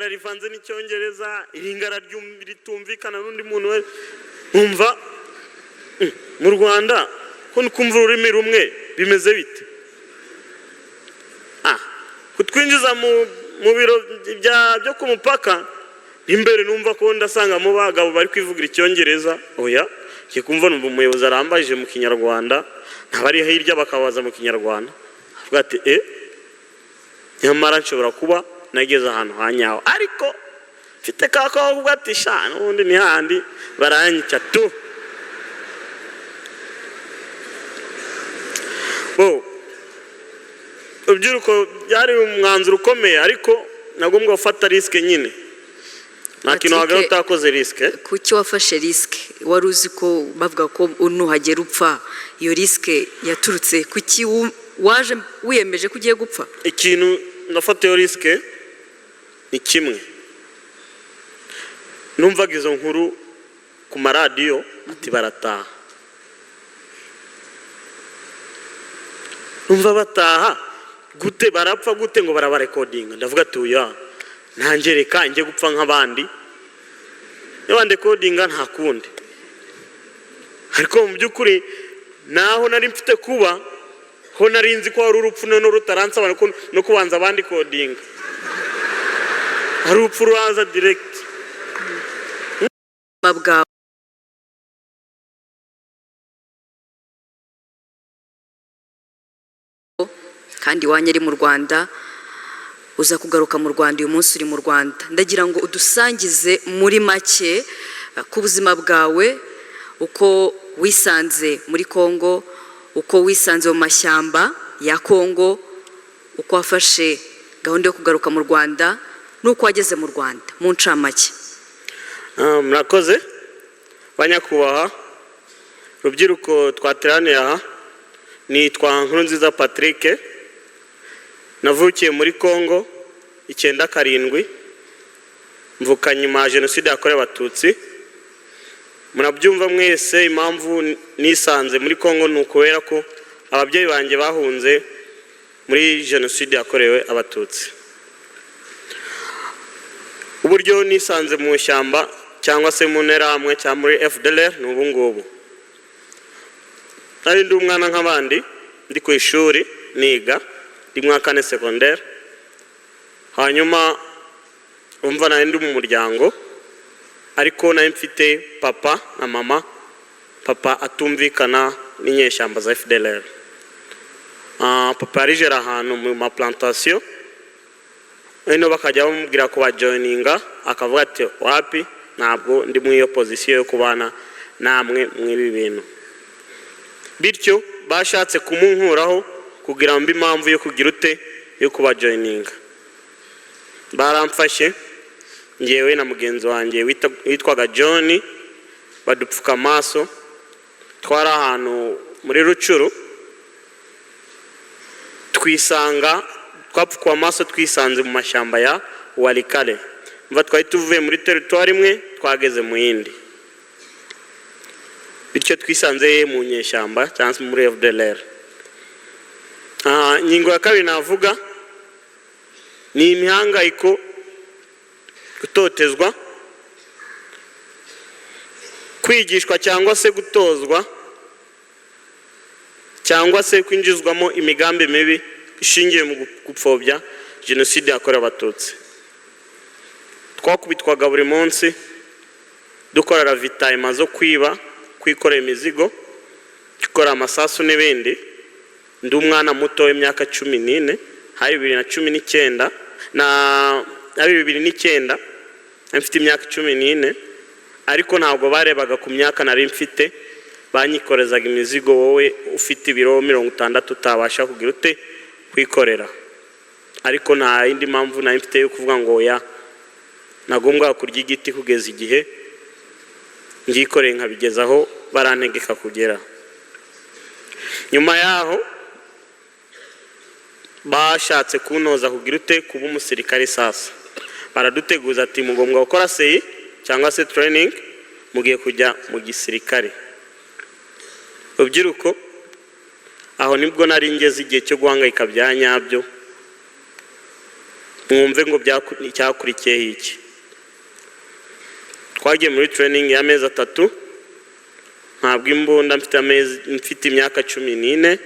rivanze n'icyongereza iringara ritumvikana n'undi muntu we umva mu Rwanda ko nukumva ururimi rumwe bimeze bite kutwinjiza mu biro byo ku mupaka imbere numva ko ndasanga mu bagabo bari kwivugira icyongereza oya kikumva numva umuyobozi arambajije mu Kinyarwanda ntabari hirya bakabaza mu Kinyarwanda avuga ati nyamara nshobora kuba nageze ahantu hanyaho ariko mfite kakaho kuvuga ati sha n'ubundi ni handi baranyica tu ubyiruko byari umwanzuro ukomeye ariko nagombwa gufata risk nyine nta kintu wagera utakoze risk kuki wafashe risk wari uzi ko bavuga ko nuhagera upfa iyo risk yaturutse kuki waje wiyemeje ko ugiye gupfa ikintu nafata iyo risk ni kimwe numvaga izo nkuru ku maradiyo ati barataha numva bataha gute barapfa gute ngo barabarekodinga ndavuga ati uya ntangereka nje gupfa nk'abandi niba ndekodinga nta kundi ariko mu by'ukuri naho nari mfite kuba ho narinzi ko ari urupfu none rutaransaba no kubanza abandi kodinga ari urupfu ruraza direct babwa kandi wanyeri mu Rwanda uza kugaruka mu Rwanda uyu munsi uri mu Rwanda ndagira ngo udusangize muri make ku buzima bwawe uko wisanze muri Kongo uko wisanze mu mashyamba ya Kongo uko wafashe gahunda yo kugaruka mu Rwanda nuko wageze mu Rwanda mu ncamake murakoze banyakubaha rubyiruko twateraniye aha nitwa Nkurunziza Patrick navukiye muri Kongo 97 mvuka nyuma jenoside yakorewe abatutsi murabyumva mwese impamvu nisanze muri Kongo nukubera ko ababyeyi banjye bahunze muri jenoside yakorewe abatutsi uburyo nisanze mu shyamba cyangwa se mu nterahamwe cyangwa muri FDLR n'ubu ngubu nari ndi umwana nk'abandi ndi ku ishuri niga ndi mwaka ne secondaire hanyuma umva nari ndi mu muryango ariko nari mfite papa na mama papa atumvikana n'inyeshyamba za FDLR papa yarijera ahantu mu ma plantation eno bakajya bamubwira ko bajoininga akavuga ati wapi ntabwo ndi mu iyo position yo kubana namwe mw'ibi bintu bityo bashatse kumunkuraho kugira ngo impamvu yo kugira ute yo kuba joininga baramfashe ngewe na mugenzi wanjye witwaga John badupfuka amaso twara ahantu muri Rucuru twisanga twapfukwa amaso twisanze mu mashyamba ya Walikale mva twari tuvuye muri territoire imwe twageze mu yindi bityo twisanze mu nyeshyamba cyangwa muri FDLR nyingo ya kabiri navuga ni imihangayiko gutotezwa kwigishwa cyangwa se gutozwa cyangwa se kwinjizwamo imigambi mibi ishingiye mu gupfobya jenoside yakorewe abatutsi twakubitwaga buri munsi dukora ravitaillement zo kwiba kwikorera imizigo gukora amasasu n'ibindi ndi umwana muto w'imyaka 14 hari 2019 na 2009 mfite imyaka 14 ariko ntabwo barebaga ku myaka nari mfite banyikorezaga imizigo wowe ufite ibiro 60 utabasha kugira ute kwikorera ariko nta indi mpamvu nari mfite yo kuvuga ngo ya nagombwa kurya igiti kugeza igihe ngikoreye nkabigezaho barantegeka kugera nyuma yaho bashatse kunoza kugira ute kuba umusirikare sasa baraduteguza ati mugombwa gukora seyi cyangwa se training mugiye kujya mu gisirikare ubyiruko aho nibwo nari ngeze igihe cyo guhangayika bya nyabyo mwumve ngo cyakurikiyeho iki. Twagiye muri training y'amezi 3 ntabwo imbunda mfite imyaka 14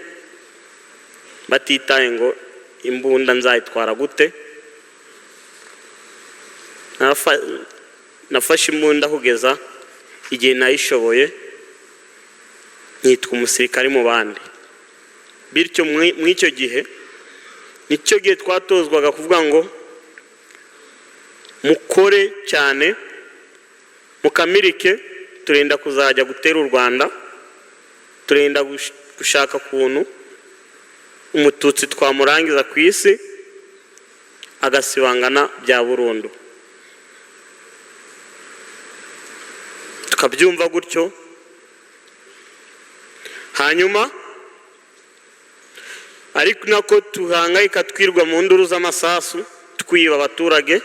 batitaye ngo imbunda nzayitwara gute. Nafashe imbunda kugeza igihe nayishoboye nitwa umusirikare mu bandi. Bityo mw'icyo gihe nicyo gihe twatozwaga kuvuga ngo mukore cyane mukamirike, turenda kuzajya gutera u Rwanda, turenda gushaka kuntu umututsi twamurangiza ku isi agasibangana bya burundu. Tukabyumva gutyo, hanyuma ariko nako tuhangayika twirwa mu nduru z'amasasu, twiba abaturage,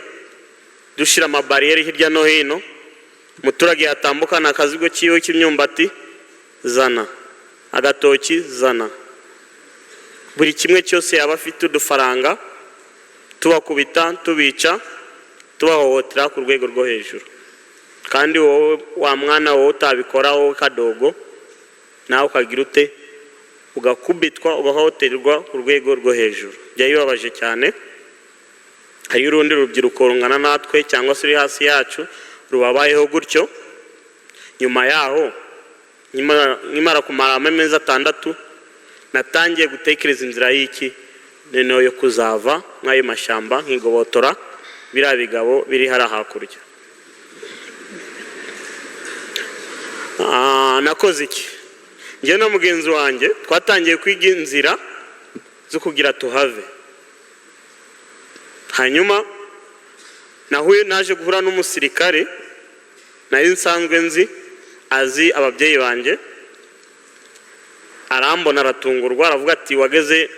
dushira amabariyeri hirya no hino. Umuturage yatambukana akazigo kiwe cy'imyumbati zana, agatoki zana, buri kimwe cyose yaba afite udufaranga, tubakubita, tubica, tubahohotera ku rwego rwo hejuru. Kandi wowe wa mwana wowe utabikora, wowe kadogo, nawe ukagira ute, ugakubitwa, ugahohoterwa ku rwego rwo hejuru. Byayibabaje cyane. Hari urundi rubyiruko rungana natwe cyangwa se uri hasi yacu rubabayeho gutyo. Nyuma yaho nyimara kumara amezi 6 natangiye gutekereza inzira y'iki noneho yo kuzava nk'ayo mashyamba nkigobotora biriya bigabo biri hara hakurya. Nakoze iki? Njye na mugenzi wanjye twatangiye kwiga inzira zo kugira tuhave. Hanyuma naje guhura n'umusirikare nari nsanzwe nzi, azi ababyeyi banje, arambona aratungurwa, aravuga ati wageze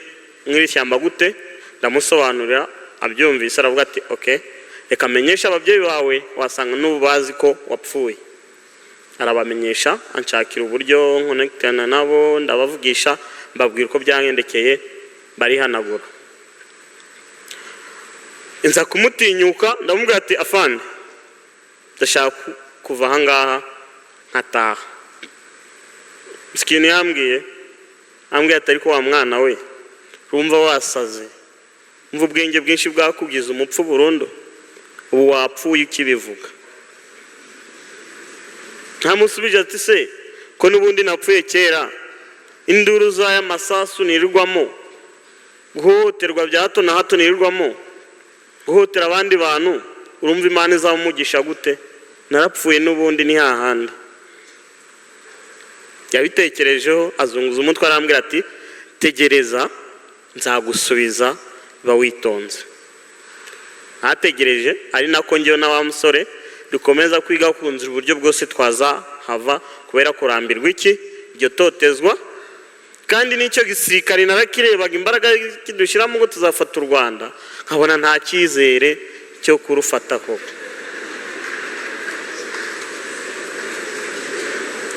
mw'iri shyamba gute? Ndamusobanurira, abyumvise aravuga ati okay, reka menyesha ababyeyi bawe wasanga n'ubu bazi ko wapfuye. Arabamenyesha, anshakira uburyo nkonekitana nabo, ndabavugisha, mbabwira uko byangendekeye, barihanagura. Inza kumutinyuka, ndamubwira ati afande, ndashaka kuva aha ngaha nkataha. Ikintu yambwiye ati ariko wa mwana we, urumva wasaze, umva ubwenge bwinshi bwakugize umupfu burundu, ubu wapfuye ukibivuga. Ntamusubije ati se ko n'ubundi napfuye kera, induru z'aya masasu nirirwamo, guhohoterwa bya hato na hato nirirwamo, guhotera abandi bantu, urumva Imana izabumugisha gute? Narapfuye n'ubundi ni hahandi. Yabitekerejeho, azunguza umutwe, arambwira ati tegereza nzagusubiza, ba witonze. Hategereje, ari nako njyewe na wa musore dukomeza kwiga kunzira uburyo bwose twazahava kubera kurambirwa iki iryo totezwa. Kandi nicyo gisirikare narakirebaga imbaraga kidushyiramo ngo tuzafata u Rwanda, nkabona nta cyizere cyo kurufata koko.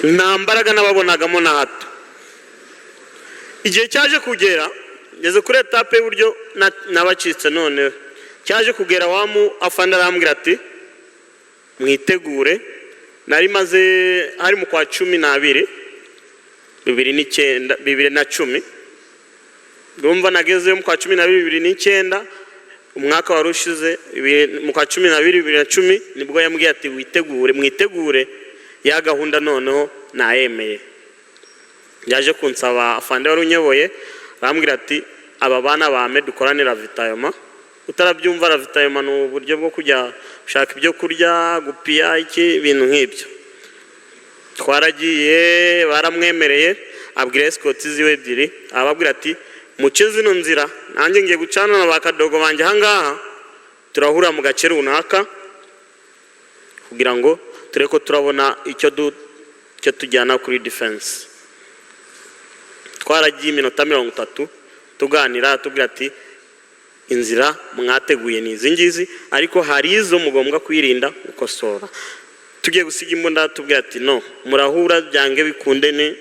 Nta mbaraga nababonagamo na hato. Igihe cyaje kugera, ngeze kuri etape y'uburyo nabacitse, none cyaje kugera wamu afande arambwira ati mwitegure. Nari maze hari mu kwa 12 2010, ndumva nageze mu kwa 12 2009, umwaka warushize mu kwa 12 2010, nibwo yambwiye ati mwitegure ya gahunda noneho nayemeye. Yaje kunsaba afande wari unyoboye, arambwira ati aba bana bame dukorane ravitayoma. Utarabyumva ravitayoma ni uburyo bwo kujya gushaka ibyo kurya, gupiya iki ibintu nk'ibyo. Twaragiye, baramwemereye, abwira escort ziwe 2, ababwira ati muce zino nzira, nanjye ngiye gucana na bakadogo banje hangaha, turahura mu gace runaka kugira ngo tureko turabona icyo tujyana kuri defense. Twaragiye iminota 30 tuganira, tubwira ati inzira mwateguye ni izi ngizi, ariko hari izo mugombwa kwirinda ukosora. Tugiye gusiga imbunda, tubwira ati no, murahura byange bikundene,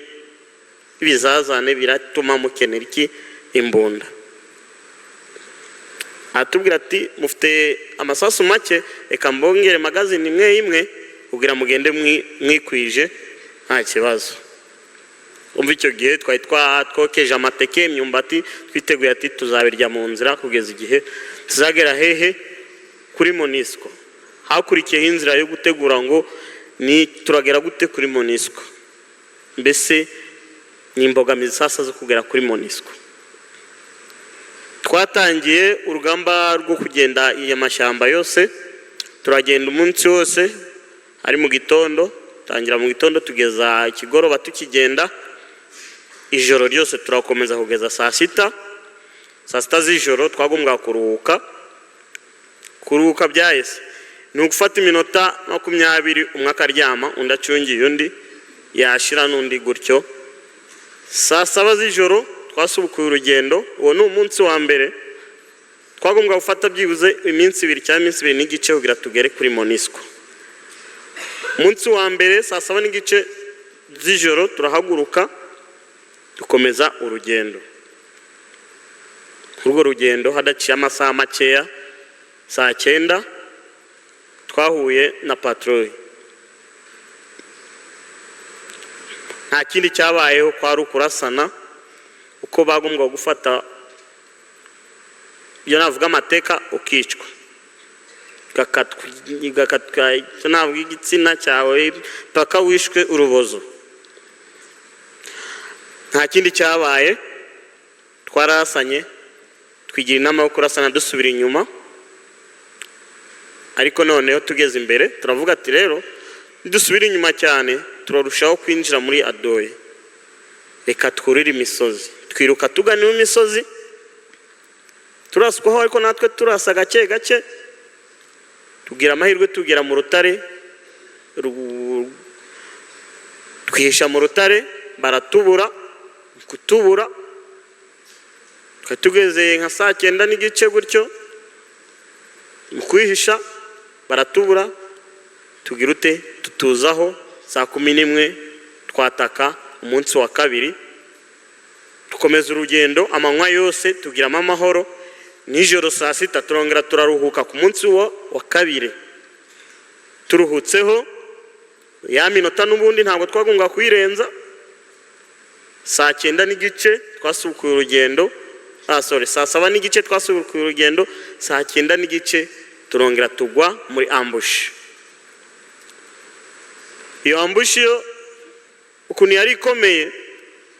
ibizazane biratuma mukenera iki imbunda. atubwira ati mufite amasasu make, reka mbongere magazine imwe imwe kugira mugende mwikwije nta kibazo. Umva icyo gihe twari twokeje amateke, imyumbati, twiteguye ati tuzabirya mu nzira kugeza igihe tuzagera hehe kuri Monisco. Hakurikiyeho inzira yo gutegura ngo ni turagera gute kuri Monisco, mbese ni imbogamizi sasa zo kugera kuri Monisco. Twatangiye urugamba rwo kugenda iya mashyamba yose, turagenda umunsi wose, ari mu gitondo, tangira mu gitondo tugeza ikigoroba tukigenda, ijoro ryose turakomeza kugeza saa sita z'ijoro. Twagombwa kuruhuka byahise ni ugufata iminota 20 umwe akaryama, undi acungiye undi, yashira n'undi gutyo. Saa 7 z'ijoro twasubukuye urugendo. Uwo ni umunsi wa mbere. Twagombwa gufata byibuze iminsi 2 cyangwa iminsi 2 n'igice kugira tugere kuri Monisco. Umunsi wa mbere saa 7 n'igice z'ijoro turahaguruka dukomeza urugendo. Urwo rugendo hadaciye amasaha makeya, saa 9 twahuye na patrouille. Nta kindi cyabayeho kwari ukurasana uko bagombwa gufata iyo navuga amateka ukicwa, gakatwa ntabwo igitsina cyawe paka wishwe urubozo. Nta kindi cyabaye, twarasanye twigira inama yo kurasana dusubira inyuma. Ariko noneho tugeze imbere turavuga ati rero dusubira inyuma cyane turarushaho kwinjira muri Adoye, reka twurire imisozi. Twiruka tugana mu misozi, turaswaho ariko natwe turasa gake gake, tugira amahirwe tugera mu rutare, twihisha mu rutare, baratubura. Kutubura tugeze nka saa 9 n'igice gutyo, mu kwihisha baratubura. Tugira ute tutuzaho saa 11 twataka umunsi wa kabiri, tukomeza urugendo amanywa yose tugiramo amahoro. Nijoro saa 6 turongera turaruhuka ku munsi wa kabiri. Turuhutseho ya minota n'ubundi ntabwo twagombwa kuyirenza. Saa 9 n'igice twasubukuye urugendo, saa 7 n'igice twasubukuye urugendo, saa 9 n'igice turongera tugwa muri ambush. Iyo ambush yo ukuntu yari ikomeye,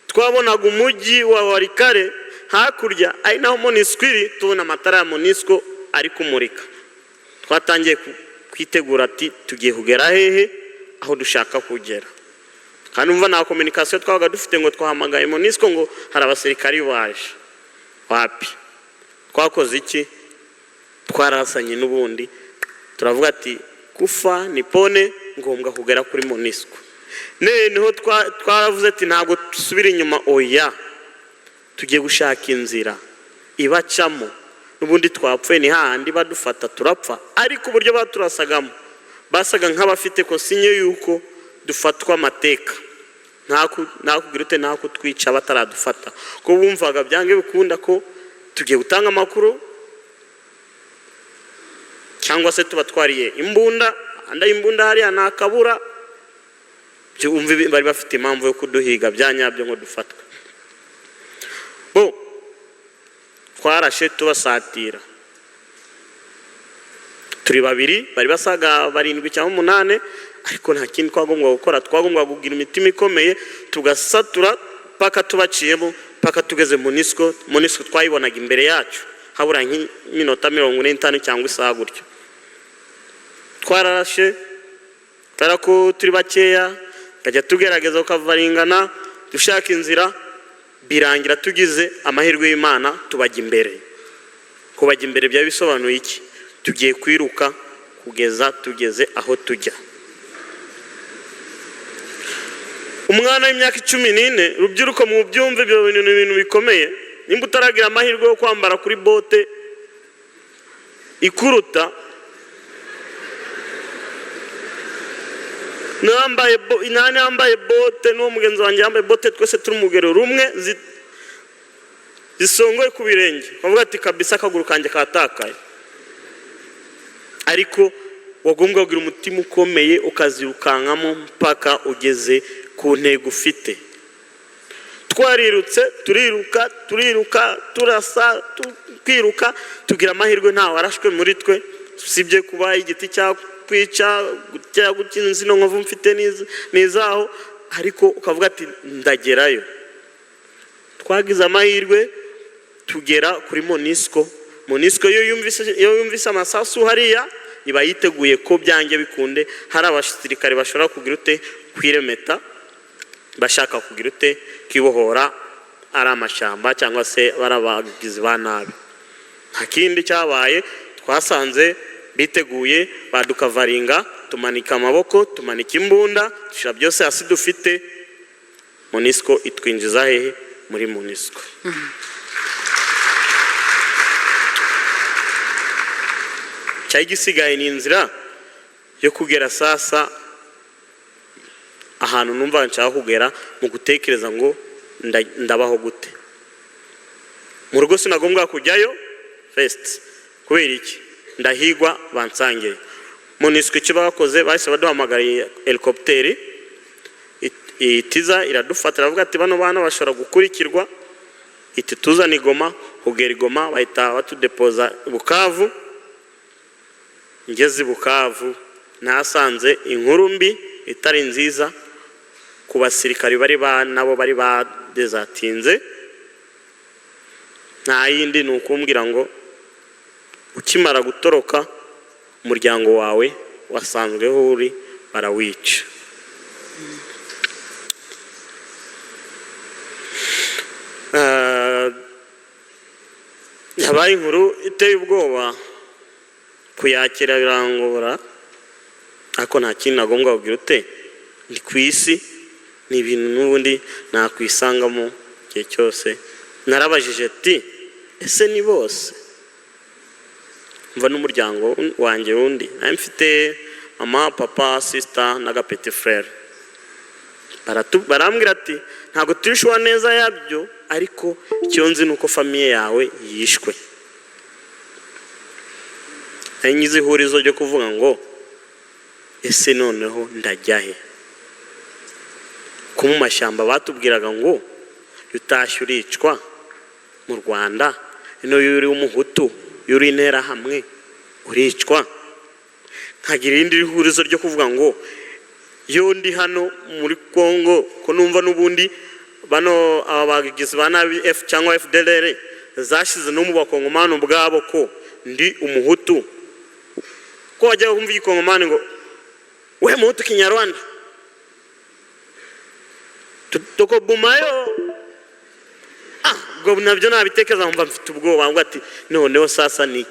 twabonaga umujyi wa Walikale hakurya, ari naho Monisco iri, tubona amatara ya Monisco ari kumurika. Twatangiye kwitegura ati tugiye kugera hehe aho dushaka kugera. Kandi umva na communication twabaga dufite ngo twahamagaye Monisco ngo hari abasirikari baje. Wapi? Twakoze iki? Twarasanye n'ubundi turavuga ati kufa nipone ngombwa kugera kuri Monisco. Niho twaravuze ati ntabwo tusubira inyuma, oya tugiye gushaka inzira ibacamo. Nubundi twapfuye ni hahandi badufata turapfa, ariko uburyo baturasagamo basaga nk'abafite konsinye yuko dufatwa amateka. Nakugira ute nako twica bataradufata, ko bumvaga byange bikunda ko tugiye gutanga amakuru cyangwa se tubatwariye imbunda. Anda imbunda hariya nakabura, umve bari bafite impamvu yo kuduhiga byanyabyo ngo dufatwe. Twarashe tubasatira, turi babiri, bari basaga 7 cyangwa 8, ariko nta kindi twagombwa gukora. Twagombwa kugira imitima ikomeye tugasatura paka tubaciyemo, paka tugeze Monisco. Monisco twayibonaga imbere yacu habura nk'iminota 45 cyangwa isaha gutyo. Twararashe tarako turi bakeya, kajya tugerageza ukavaringana dushaka inzira, birangira tugize amahirwe y'Imana tubajya imbere. Kubajya imbere bya bisobanuye iki? Tugiye kwiruka kugeza tugeze aho tujya. Umwana w'imyaka 14, rubyiruko mu byumve byo bintu bikomeye. Nimba utaragira amahirwe yo kwambara kuri bote ikuruta, nambaye bote n'uwo mugenzi wanjye yambaye bote, twese turi umugero rumwe, zisongoye ku birenge, ukavuga ati kabisa akaguru kanjye katakaye, ariko wagombwa kugira umutima ukomeye ukazirukankamo mpaka ugeze ku ntego ufite. Twarirutse turiruka turasa twiruka, tugira amahirwe nta warashwe muri twe, sibye kuba igiti cyakwica gukinza ino nkovu mfite nizaho, ariko ukavuga ati ndagerayo. Twagize amahirwe tugera kuri Monisco yo yumvise amasasu hariya iba yiteguye ko byange bikunde hari abasirikare bashobora kugira ute kwiremeta, bashaka kugira ute kibohora ari amashamba cyangwa se barabagizi ba nabi. Nta kindi cyabaye, twasanze biteguye, badukavaringa, tumanika amaboko, tumanika imbunda, dushira byose hasi dufite. Monisco itwinjiza hehe? Muri Monisco. Cyari gisigaye ni inzira yo kugera sasa ahantu numva nshaka kugera, mu gutekereza ngo ndabaho gute. Mu rugo sinagombwa kujyayo first, kubera iki? Ndahigwa bansangiye. Monisco icyo bakoze bahise baduhamagariye helicopter, itiza iradufata iravuga ati bano bana bashobora gukurikirwa, iti tuzana Igoma, hugera Igoma bahita batudepoza Bukavu. Ngeze Bukavu nasanze inkuru mbi itari nziza ku basirikari nabo bari badezatinze. Nta yindi ni ukumbwira ngo ukimara gutoroka umuryango wawe wasanzweho uri barawica. Yabaye inkuru iteye ubwoba, kuyakira birangora, ariko nta kintu nagombwa kugira ute, ndi ku isi, ni ibintu n'ubundi nakwisangamo igihe cyose. Narabajije ati ese ni bose? Mva n'umuryango wanjye wundi, nari mfite mama, papa, sister na petit frère. Barambwira ati ntabwo turishwa neza yabyo, ariko icyo nzi nuko famiye yawe yishwe. Ngize ihurizo ryo kuvuga ngo ese noneho ndajyahe? Ko mu mashyamba batubwiraga ngo utashye uricwa mu Rwanda, ino yuri umuhutu yuri intera hamwe uricwa. Nkagira irindi ihurizo ryo kuvuga ngo yo ndi hano muri Kongo, ko numva n'ubundi bano abagizi ba nabi cyangwa FDLR zashize no mu bakongomani ubwabo ko ndi umuhutu, ko wajya kumva igikongomani ngo we muhutu Kinyarwanda tuko bumayo. Ubwo nabyo nabitekereza nkumva mfite ubwoba, ngo ati noneho sasa ni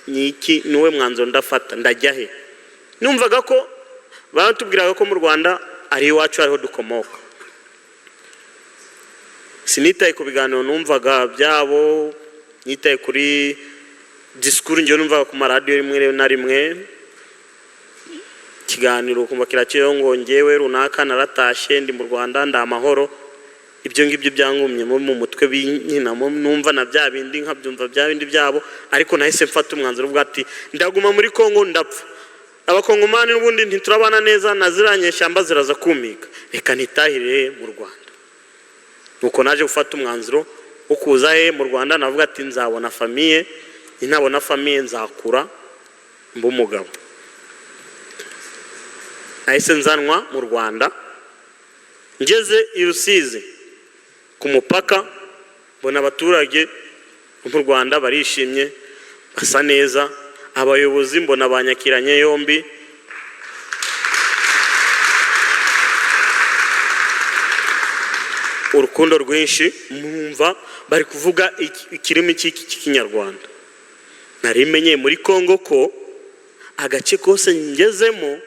iki niwe mwanzo ndafata, ndajya he? Numvaga ko batubwiraga ko mu Rwanda ari iwacu ariho dukomoka. Sinitaye ku biganiro numvaga byabo, nitaye kuri disikuru njye numvaga ku maradiyo rimwe na rimwe, ikiganiro kumva kirakiriho ngo ngewe runaka naratashye ndi mu Rwanda ndamahoro. Ibyo ngibyo byangumye mu mutwe binyinamo, numva na bya bindi nkabyumva bya bindi byabo, ariko nahise mfata umwanzuro ubwo ati ndaguma muri Kongo ndapfa. Abakongomani n'ubundi ntiturabana neza, naziranye shyamba ziraza kumika, reka nitahire mu Rwanda. Nuko naje gufata umwanzuro wo kuza mu Rwanda, navuga ati nzabona famiye, ninabona famiye nzakura mba umugabo. Nahise nzanwa mu Rwanda, ngeze i Rusizi ku mupaka, mbona abaturage mu Rwanda barishimye basa neza, abayobozi mbona banyakiranye yombi. Urukundo rwinshi, mwumva bari kuvuga ikirimi cy'Ikinyarwanda. Narimenye muri Kongo ko agace kose ngezemo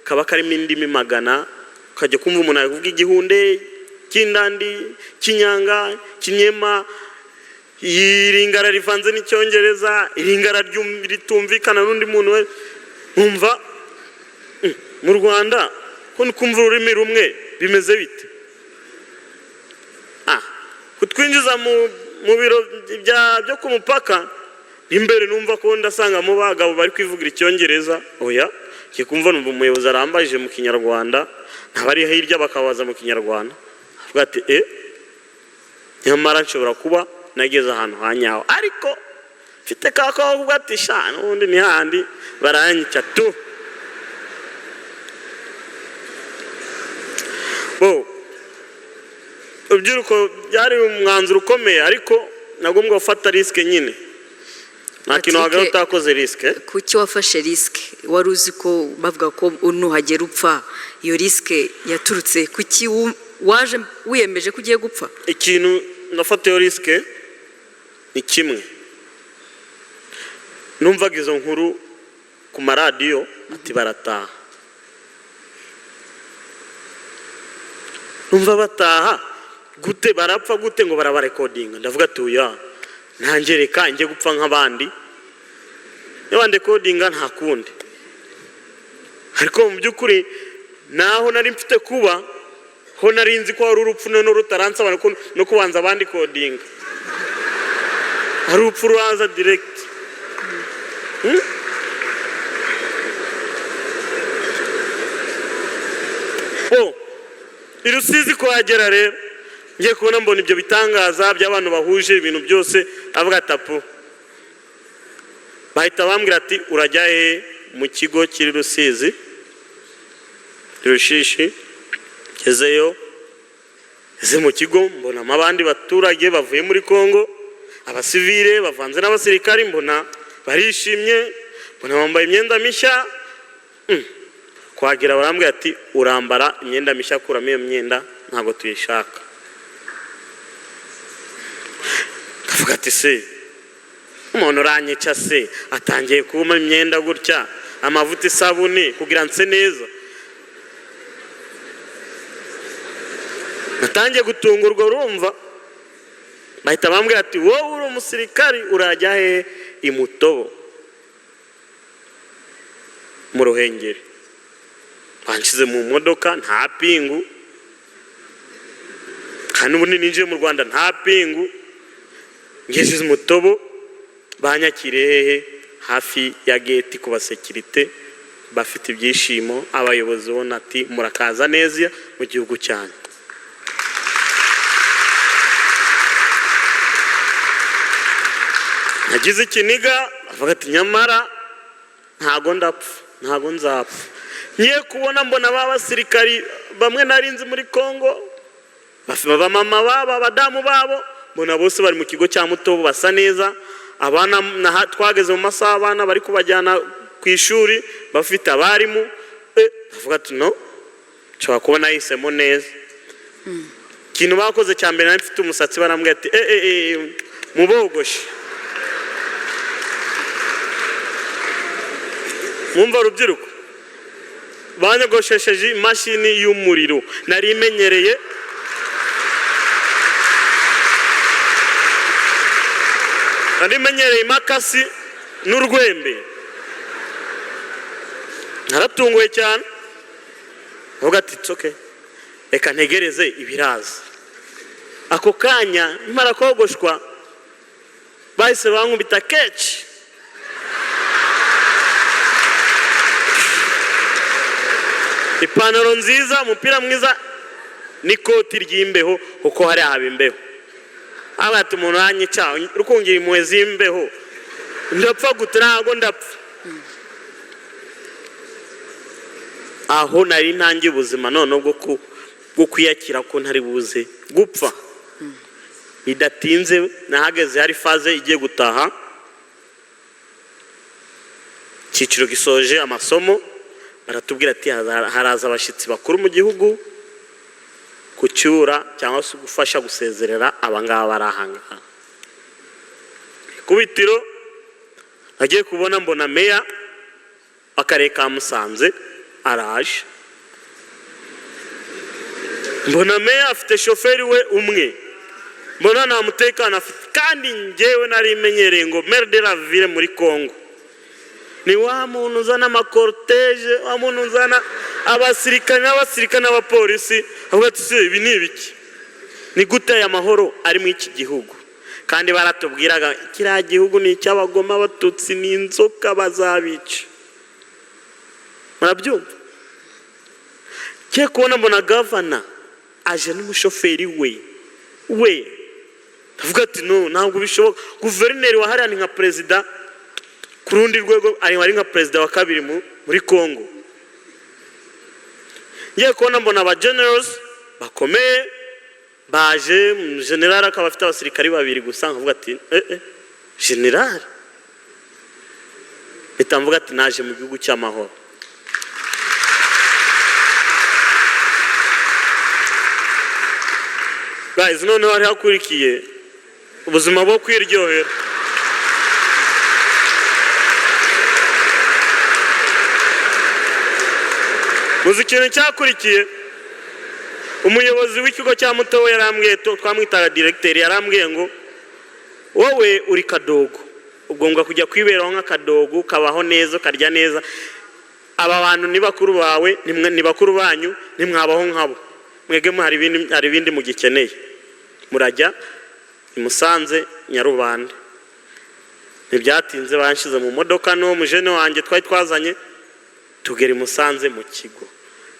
kaba karimo indimi magana, ukajya kumva umuntu ari kuvuga Igihunde, Kindandi, Kinyanga, Kinyema, iringara rivanze n'Icyongereza, iringara ritumvikana n'undi muntu we. Mwumva mu Rwanda ko kumva ururimi rumwe bimeze bite? Kutwinjiza mu biro byo ku mupaka imbere numva ko ndasanga mu bagabo bari kwivugira icyongereza oya kikumva numva umuyobozi arambajije mu kinyarwanda ntabari hirya bakabaza mu kinyarwanda avuga ati nyamara nshobora kuba nageze ahantu hanyaho ariko mfite kakavuga ati sha n'ubundi ni handi baranyica tu urubyiruko byari umwanzuro ukomeye ariko nagombwa gufata risike nyine nta kintu wagaho utakoze risike. Kuki wafashe risike? Wari uzi ko bavuga ko nuhagera upfa, iyo risike yaturutse kuki waje wiyemeje ko ugiye gupfa? Ikintu nafata iyo risike ni kimwe, numvaga izo nkuru ku maradiyo ati barataha, numva bataha gute, barapfa gute ngo barabarekodinga, ndavuga ati oya ntangereka njye gupfa nk'abandi, niba ndekodinga nta kundi. Ariko mu by'ukuri naho nari mfite kuba ho nari nzi ko hari urupfu none rutaransaba no kubanza abandi kodinga, hari urupfu ruraza direct. I Rusizi kuhagera rero ngiye kubona mbona ibyo bitangaza by'abantu bahuje ibintu byose, avuga tapu bahita bambwira ati urajya he? Mu kigo kiri Rusizi Rushishi. Ngezeyo mu kigo mbona abandi baturage bavuye muri Kongo, abasivile bavanze n'abasirikari, mbona barishimye, mbona bambaye imyenda mishya. Kwagira barambwira ati urambara imyenda mishya, kuramo iyo myenda ntabwo tuyishaka. Kavuga ati se umuntu uranyica se atangiye kuma imyenda gutya, amavuta isabune kugira nse neza. Natangiye gutungurwa, urumva bahita bambwira ati wowe uri umusirikari urajya he? I Mutobo mu Ruhengeri. Banshyize mu modoka nta pingu, kandi ubu ninjiye mu Rwanda nta pingu. Ngeze mu Mutobo banyakiriye hehe? Hafi ya gate ku basekirite, bafite ibyishimo, abayobozi bona ati murakaza neza mu gihugu cyanyu. Nagize ikiniga, avuga ati nyamara ntago ndapfa, ntago nzapfa. Ngiye kubona mbona abasirikari bamwe narinzi muri Kongo, baba mama babo, abadamu babo, mbona bose bari mu kigo cya Mutobo basa neza. Abana twageze mu masaha abana bari kubajyana ku ishuri bafite abarimu. Avuga ati no, nshobora kuba nahisemo neza. Ikintu bakoze cya mbere, nari mfite umusatsi, barambwira ati mubogoshe. Mwumva urubyiruko, banyogoshesheje imashini y'umuriro nari imenyereye. Imakasi n'urwembe. Naratunguwe cyane, avuga ati it's okay, reka ntegereze ibiraza. Ako kanya nimara kogoshwa bahise bankubita keci. Ipantaro nziza, umupira mwiza, n'ikoti ry'imbeho kuko hari haba imbeho. Abati umuntu anyica rukungira impuhwe z'imbeho, ndapfa gute? Ntago ndapfa. Aho nari ntangiye ubuzima none bwo kwiyakira ko ntari buze gupfa. Bidatinze nahageze, hari faze igiye gutaha, cyiciro gisoje amasomo, baratubwira ati haraza abashyitsi bakuru mu gihugu kucyura cyangwa se gufasha gusezerera abangaba barahangaha. Kubitiro nagiye kubona mbona meya w'akarere ka Musanze araje. Mbona meya afite shoferi we umwe, mbona nta mutekano afite, kandi njyewe nari menyereye ngo maire de la ville muri Kongo ni wa muntu uzana amakorteje, wa muntu uzana abasirikare n'abapolisi. Avuga ati se ibi ni ibiki? Ni gute aya mahoro ari mu iki gihugu? kandi baratubwiraga kiriya gihugu ni icy'abagoma, abatutsi ni inzoka bazabica. Murabyumva? Cye kubona mbona gavana aje n'umushoferi we ndavuga ati no, ntabwo bishoboka. Guverineri wa hariya ni nka perezida ku rundi rwego, ari nka perezida wa kabiri muri Congo. Ngiye kubona mbona aba generals bakomeye baje, general akaba afite abasirikari babiri gusa, nkavuga ati general, bitamvuga ati naje mu gihugu cy'amahoro. Guys, noneho hari hakurikiye ubuzima bwo kwiryohera. Muzi ikintu cyakurikiye? Umuyobozi w'ikigo cya Mutobo yarambwiye, twamwitaga directeur, yarambwiye ngo wowe uri kadogo, ugomba kujya kwiberaho nk'akadogo, kabaho neza, karya neza. Aba bantu ni bakuru bawe, ni bakuru banyu, nimwabaho nkabo. Mwege hari ibindi mugikeneye, murajya imusanze Nyarubande. Ntibyatinze banshize mu modoka no mujene wanjye twari twazanye, tugera imusanze mu kigo.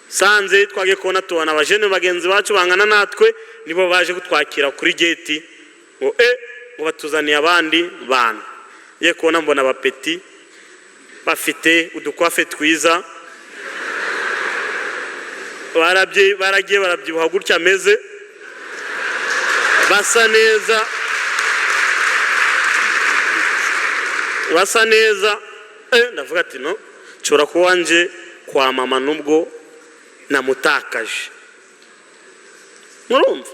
Sanze twage kubona tubona abajene bagenzi bacu bangana natwe, nibo baje kutwakira kuri gate ngo ngo batuzaniye abandi bantu. Ye kubona mbona abapeti bafite udukwafe twiza, baragiye barabyibuha gutya ameze, basa neza. Ndavuga ati no, nshobora kuba nje kwa mama nubwo namutakaje. Murumva?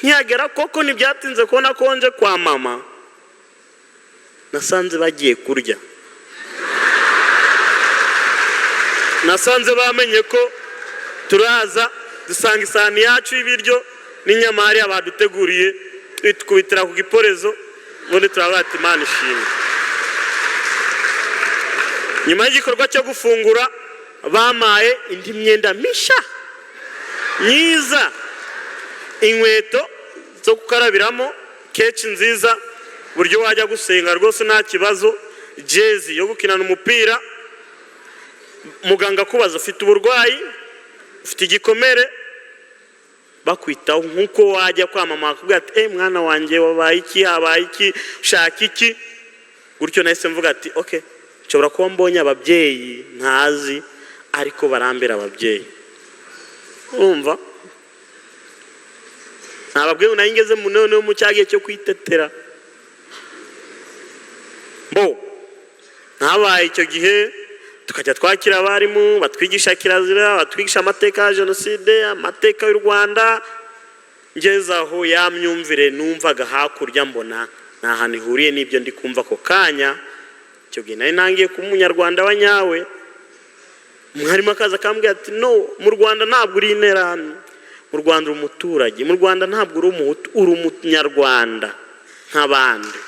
Ntiyagera koko ntibyatinze kubona ko nje kwa mama, nasanze bagiye kurya. Nasanze bamenye ko turaza, dusanga isahani yacu y'ibiryo n'inyama hari abaduteguriye, twikubitira ku giporezo, ubundi turavuga ati Imana ishimwe. Nyuma y'igikorwa cyo gufungura bamaye indi myenda misha myiza, inkweto zo gukarabiramo, keci nziza, buryo wajya gusenga rwose nta kibazo, jezi yo gukinana umupira. Muganga kubaza ufite uburwayi, ufite igikomere, bakwitaho nkuko wajya kwa mama akubwira ati mwana wanjye wabaye iki, habaye iki, ushaka iki. Gutyo nahise mvuga ati okay, nshobora kuba mbonye ababyeyi ntazi ariko barambera ababyeyi. Urumva? Nababwiye ngo nayingeze mu none mu cyagiye cyo kwitetera. Nabaye icyo gihe tukajya twakira abarimu batwigisha kirazira, batwigisha amateka ya Jenoside, amateka y'u Rwanda. Ngeze aho yamyumvire numvaga hakurya mbona nta hantu ihuriye n'ibyo ndi kumva ko kanya. Icyo gihe nari nangiye kuba umunyarwanda wa nyawe. Mwarimu akaza akambwira ati no, mu Rwanda ntabwo uri interano, mu Rwanda uri umuturage, mu Rwanda ntabwo uri umuhutu, uri umunyarwanda nk'abandi.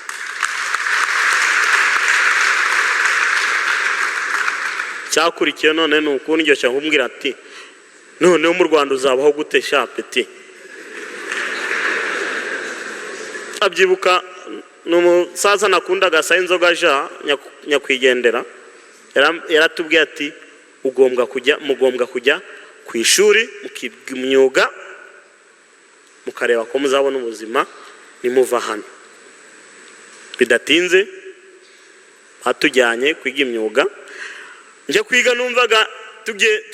Cyakurikiye none ni ukuntu iryo cyangwa ati noneho mu Rwanda uzabaho gute shapeti. Abyibuka n'umusaza nakundaga sa inzoga nyakwigendera, yaratubwiye ati mugomba kujya ku ishuri mukiga imyuga, mukareba ko muzabona ubuzima nimuva hano. Bidatinze batujyanye kwiga imyuga. Njye kwiga numvaga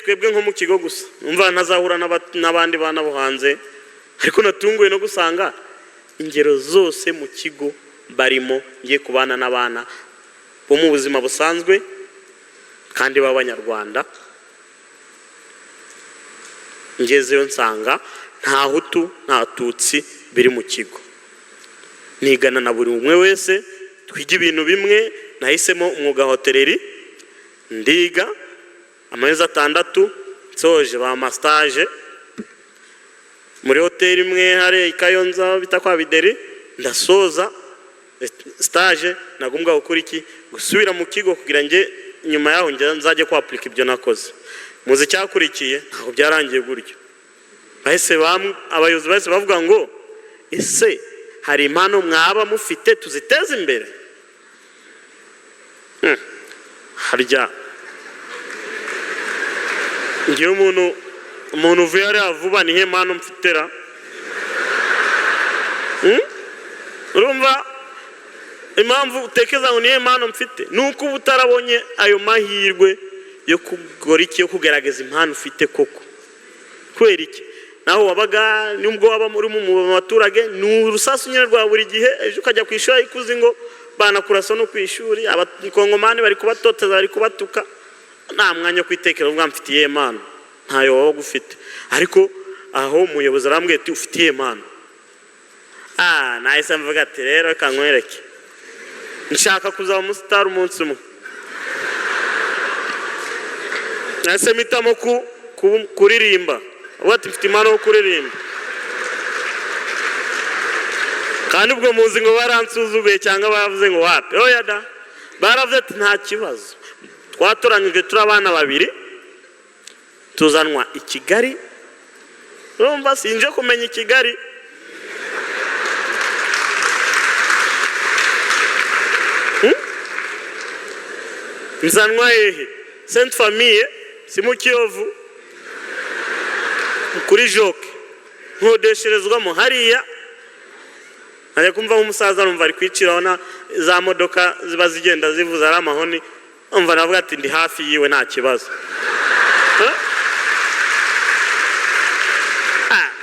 twebwe nko mu kigo gusa, numva ntazahura n'abandi bana bo hanze, ariko natunguye no gusanga ingero zose mu kigo barimo, ngiye kubana n'abana bo mu buzima busanzwe kandi b'abanyarwanda. Ngezeyo nsanga nta hutu nta tutsi biri mu kigo, nigana na buri umwe wese, twiga ibintu bimwe. Nahisemo umwuga hoteleri, ndiga amezi 6, nsoje ba mastage muri hoteli imwe hari ikayonza bita kwa Bideri. Ndasoza stage, nagumbwa gukora iki, gusubira mu kigo kugira nge nyuma yaho nzajye kwa applique ibyo nakoze. Muzi cyakurikiye ntabwo byarangiye gutyo. Abayobozi bahise bavuga ngo ese hari impano mwaba mufite tuziteze imbere. Harya ngiye umuntu uvuye hariya vuba nihe mpano mfitera? Urumva impamvu utekereza ngo nihe mpano mfite nuko uba utarabonye ayo mahirwe yo kugora iki, yo kugerageza impano ufite koko. Kubera iki? Naho wabaga nubwo waba muri mu baturage ni urusasu nyine rwa buri gihe, ejo ukajya ku ishuri ikuzi ngo banakurasa no ku ishuri, abakongomani bari kubatoteza, bari kubatuka, nta mwanya wo kwitekera uvuga mfitiye impano. Ntayo waba ufite. Ariko aho umuyobozi arambwiye ati ufitiye impano, nahise mvuga ati rero reka nkwereke, nshaka kuzaba umusitari umunsi umwe. Nahise mpitamo kuririmba. Ubu ati mfite impano yo kuririmba. Kandi ubwo muzi ngo baransuzuguye cyangwa bavuze ngo wapi? Oya da, baravuze ati nta kibazo. Twatoranyije turi abana babiri, tuzanwa i Kigali. Urumva sinje kumenya i Kigali. Nzanwa hehe? Sainte Famille, si mu Kiyovu, kuri Joke, nkodesherezwamo hariya. Ajya kumva nk'umusaza numva ari kwiciraho na za modoka ziba zigenda zivuza ari amahoni, umva navuga ati ndi hafi yiwe nta kibazo.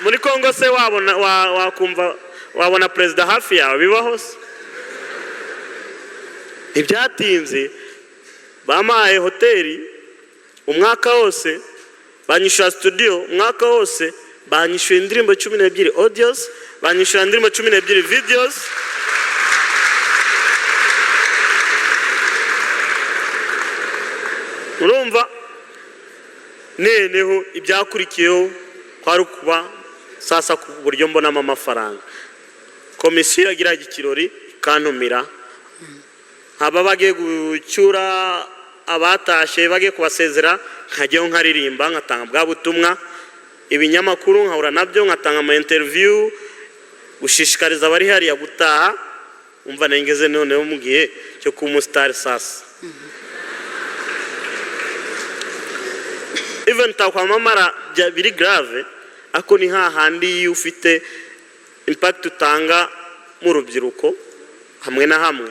Muri Kongo se wabona perezida hafi yawe? Bibaho se? Ibyatinze bamaye hoteli umwaka wose, banyishyura studio umwaka wose, banyishyura indirimbo 12 audios, banyishyura indirimbo 12 videos. Urumva neneho ibyakurikiyeho kwari kuba sasa ku buryo mbonamo amafaranga. Komisiyo yagiraga ikirori ikantumira, aba bagiye gucyura abatashe, bagiye kubasezera, nkajyaho nkaririmba, nkatanga bwa butumwa, ibinyamakuru nkahura nabyo, nkatanga ama interview, gushishikariza abari hariya gutaha. Umva nengeze noneho mu gihe cyo kuba umusitari sasa. Even takwamamara biri grave, ako ni hahandi ufite impact utanga mu rubyiruko hamwe na hamwe,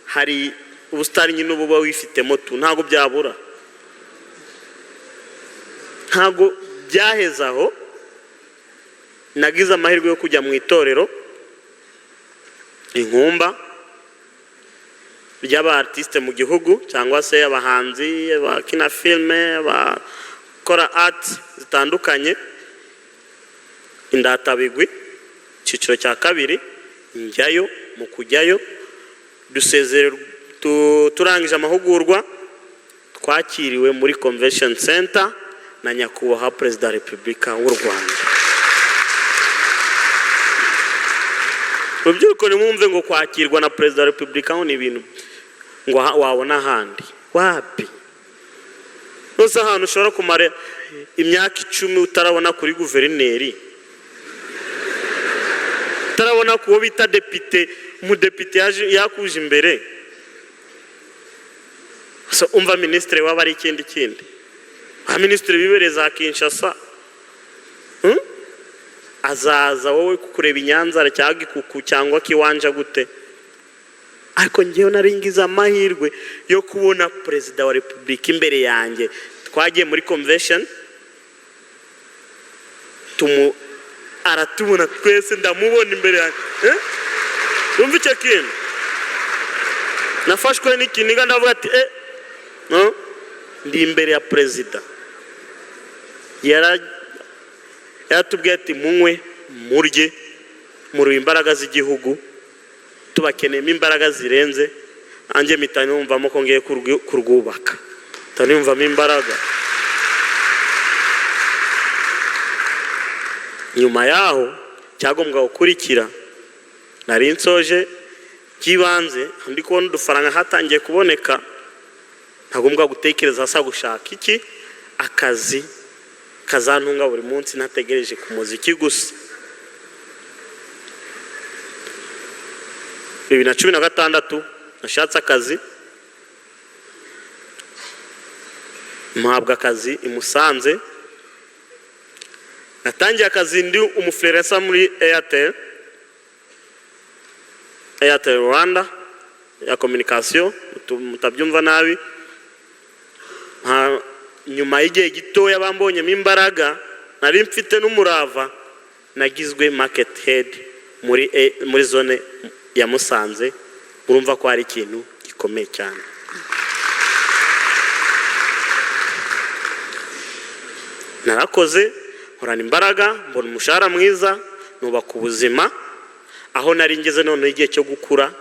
hari ubusitani nyine uba wifitemo tu, ntago byabura, ntago byahezaho. Nagize amahirwe yo kujya mu itorero Inkumba ry'aba artiste mu gihugu, cyangwa se abahanzi, abakina filme, abakora art zitandukanye. Indatabigwi cyiciro cya kabiri, njyayo. Mu kujyayo dusezerera, turangije amahugurwa, twakiriwe muri Convention Center na nyakubahwa Perezida wa Repubulika w'u Rwanda. Urubyiruko nimwumve ngo kwakirwa na Perezida wa Repubulika ni ibintu ngo wabona ahandi. Wapi? Nose ahantu ushobora kumara imyaka 10 utarabona kuri guverineri, utarabona kuwo bita depite, umudepite yakuje imbere. So umva ministre waba ari ikindi. Ministre bibereza Kinshasa, azaza wowe kukureba Inyanza cyangwa Gikuku cyangwa Kiwanja gute? Ariko ngiye naringiza amahirwe yo kubona Perezida wa Repubulika imbere yanjye. Twagiye muri convention, aratubona twese, ndamubona imbere yanjye. Umva icyo kintu nafashwe n'ikiniga, ndavuga ati ndi imbere ya Perezida. Yaratubwiye ati munywe murye, muri imbaraga z'igihugu, tubakeneyemo imbaraga zirenze. Anjye mpita numvamo ko ngiye kurwubaka, tanumvamo imbaraga. Nyuma yaho cyagombwa gukurikira, nari nsoje kibanze, ndi kubona udufaranga hatangiye kuboneka, ntagombwa gutekereza asa gushaka iki akazi kazantunga buri munsi, ntategereje ku muziki gusa. 2016 nashatse akazi, mpabwa akazi i Musanze. Natangiye akazi ndi umufluencer muri Airtel Rwanda ya communication, mutabyumva nabi. Nyuma y'igihe gitoya bambonyemo imbaraga, nari mfite n'umurava, nagizwe market head muri zone ya Musanze. Urumva ko ari ikintu gikomeye cyane. Narakoze, nkorana imbaraga, mbona umushahara mwiza, nubaka ubuzima. Aho nari ngeze none igihe cyo gukura,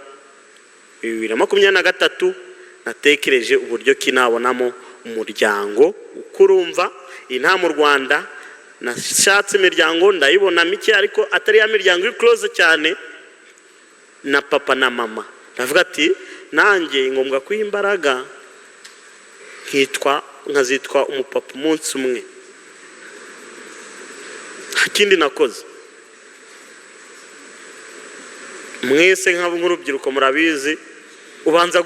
2023 natekereje uburyo kinabonamo umuryango. Ukurumva nta mu Rwanda nashatse imiryango ndayibona mike, ariko atari ya miryango iri close cyane na papa na mama. Ndavuga ati nanjye ngombwa kwimbaraga nkazitwa umupapa umunsi umwe. Ikindi nakoze, mwese nk'urubyiruko murabizi, ubanza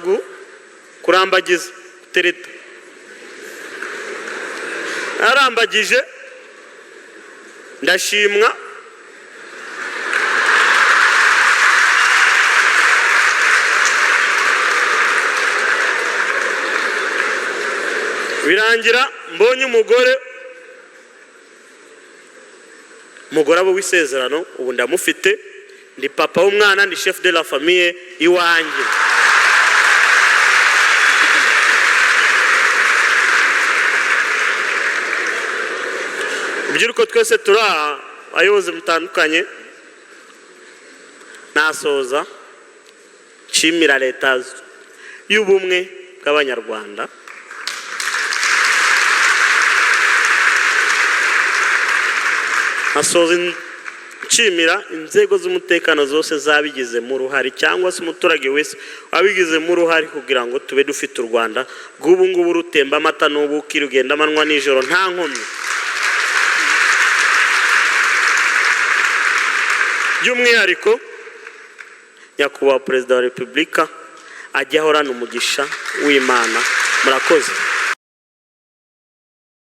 kurambagiza, gutereta. Narambagije, ndashimwa, birangira mbonye umugore abo w'isezerano. Ubu ndamufite, ndi papa w'umwana, ndi chef de la famille iwanjye. Urubyiruko twese turi aha, abayobozi mutandukanye, nasoza nshimira leta y'ubumwe bw'Abanyarwanda. Nasoza nshimira inzego z'umutekano zose zabigizemo uruhare, cyangwa se umuturage wese wabigizemo uruhare kugira ngo tube dufite u Rwanda bw'ubu ngubu rutemba amata n'ubuki, rugenda amanywa nijoro nta nkomyi. By'umwihariko nyakubahwa Perezida wa Repubulika ajya ahorana umugisha w'Imana. Murakoze.